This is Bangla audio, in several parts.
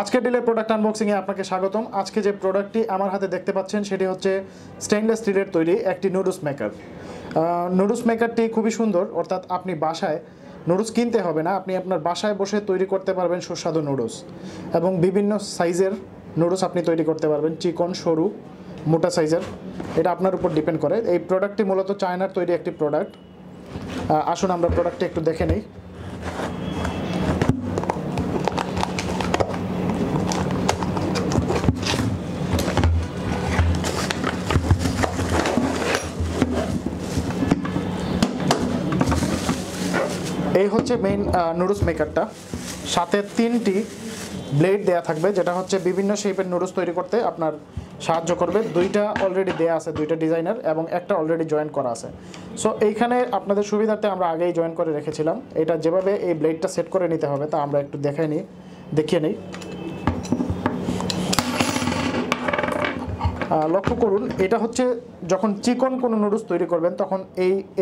আজকের ডিলের প্রোডাক্ট আনবক্সিংয়ে আপনাকে স্বাগতম। আজকে যে প্রোডাক্টটি আমার হাতে দেখতে পাচ্ছেন সেটি হচ্ছে স্টেইনলেস স্টিলের তৈরি একটি নুডলস মেকার। নুডলস মেকারটি খুবই সুন্দর, অর্থাৎ আপনি বাসায় নুডলস কিনতে হবে না, আপনি আপনার বাসায় বসে তৈরি করতে পারবেন সুস্বাদু নুডলস এবং বিভিন্ন সাইজের নুডলস আপনি তৈরি করতে পারবেন, চিকন, সরু, মোটা সাইজের। এটা আপনার উপর ডিপেন্ড করে। এই প্রোডাক্টটি মূলত চায়নার তৈরি একটি প্রোডাক্ট। আসুন আমরা প্রোডাক্টটি একটু দেখে নিই। এই হচ্ছে মেইন নুডলস মেকারটা। সাথে 3টি ব্লেড দেয়া থাকবে, যেটা হচ্ছে বিভিন্ন শেপের নুডলস তৈরি করতে আপনার সাহায্য করবে। 2টা অলরেডি দেয়া আছে, 2টা ডিজাইনার, এবং একটা অলরেডি জয়েন করা আছে। সো এইখানে আপনাদের সুবিধার্থে আমরা আগেই জয়েন করে রেখেছিলাম। এটা যেভাবে এই ব্লেডটা সেট করে নিতে হবে তা আমরা একটু দেখিয়ে নিই। লক্ষ্য করুন, এটা হচ্ছে যখন চিকন কোনো নুডলস তৈরি করবেন তখন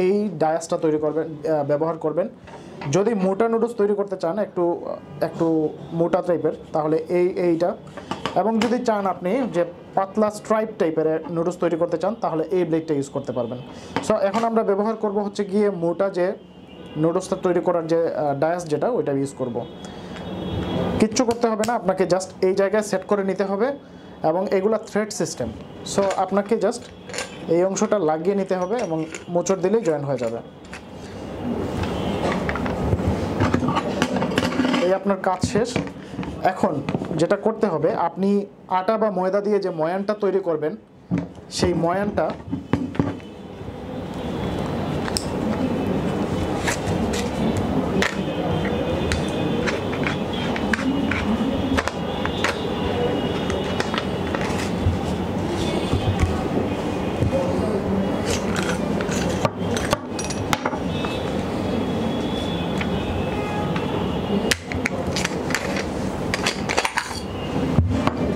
এই ডায়াসটা ব্যবহার করবেন। যদি মোটা নুডলস তৈরি করতে চান, একটু মোটা টাইপের, তাহলে এইটা। এবং যদি চান আপনি যে পাতলা স্ট্রাইপ টাইপের নুডলস তৈরি করতে চান, তাহলে এই ব্লেডটা ইউজ করতে পারবেন। সো এখন আমরা ব্যবহার করব হচ্ছে গিয়ে মোটা যে নুডলসটা তৈরি করার যে ডায়াস, যেটা ওইটা ইউজ করব। কিচ্ছু করতে হবে না, আপনাকে জাস্ট এই জায়গায় সেট করে নিতে হবে, এবং এগুলা থ্রেড সিস্টেম। সো আপনাকে জাস্ট এই অংশটা লাগিয়ে নিতে হবে এবং মোচড় দিলেই জয়েন হয়ে যাবে। এই আপনার কাজ শেষ। এখন যেটা করতে হবে, আপনি আটা বা ময়দা দিয়ে যে ময়ানটা তৈরি করবেন, সেই ময়ানটা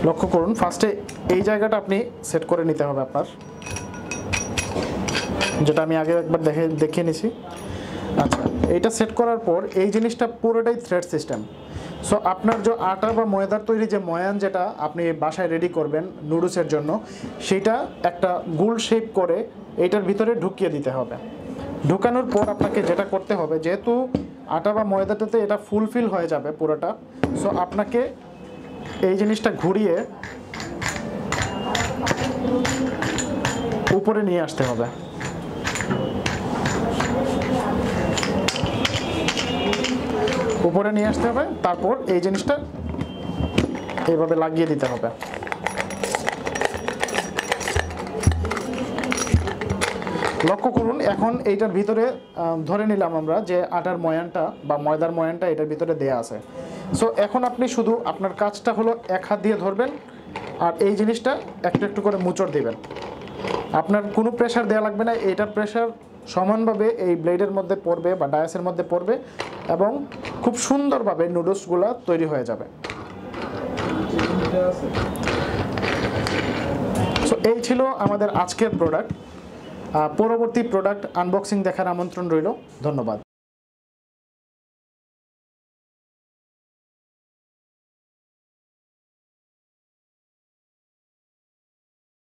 লক্ষ্য করুন, ফার্স্টে এই জায়গাটা আপনি সেট করে নিতে হবে আপনার, যেটা আমি আগে একবার দেখিয়ে নিছি। আচ্ছা, এইটা সেট করার পর এই জিনিসটা পুরোটাই থ্রেড সিস্টেম। সো আপনার যে আটা বা ময়দার তৈরি যে ময়ান, যেটা আপনি বাসায় রেডি করবেন নুডলসের জন্য, সেটা একটা গোল শেপ করে এইটার ভিতরে ঢুকিয়ে দিতে হবে। ঢুকানোর পর আপনাকে যেটা করতে হবে, যেহেতু আটা বা ময়দাটাতে এটা ফুলফিল হয়ে যাবে পুরোটা, সো আপনাকে এই জিনিসটা ঘুরিয়ে উপরে নিয়ে আসতে হবে। উপরে নিয়ে আসতে হবে, তারপর এই জিনিসটা এইভাবে লাগিয়ে দিতে হবে। লক্ষ্য করুন, এখন এইটার ভিতরে ধরে নিলাম আমরা যে আটার ময়ানটা বা ময়দার ময়ানটা এটার ভিতরে দেয়া আছে। সো এখন আপনি শুধু আপনার কাজটা হলো এক হাত দিয়ে ধরবেন আর এই জিনিসটা একটু একটু করে মুচড় দিবেন। আপনার কোনো প্রেশার দেওয়া লাগবে না, এইটার প্রেশার সমানভাবে এই ব্লেডের মধ্যে পড়বে বা ডায়াসের মধ্যে পড়বে এবং খুব সুন্দরভাবে নুডলসগুলো তৈরি হয়ে যাবে। সো এই ছিল আমাদের আজকের প্রোডাক্ট। পরবর্তী প্রোডাক্ট আনবক্সিং দেখার আমন্ত্রণ রইল। ধন্যবাদ।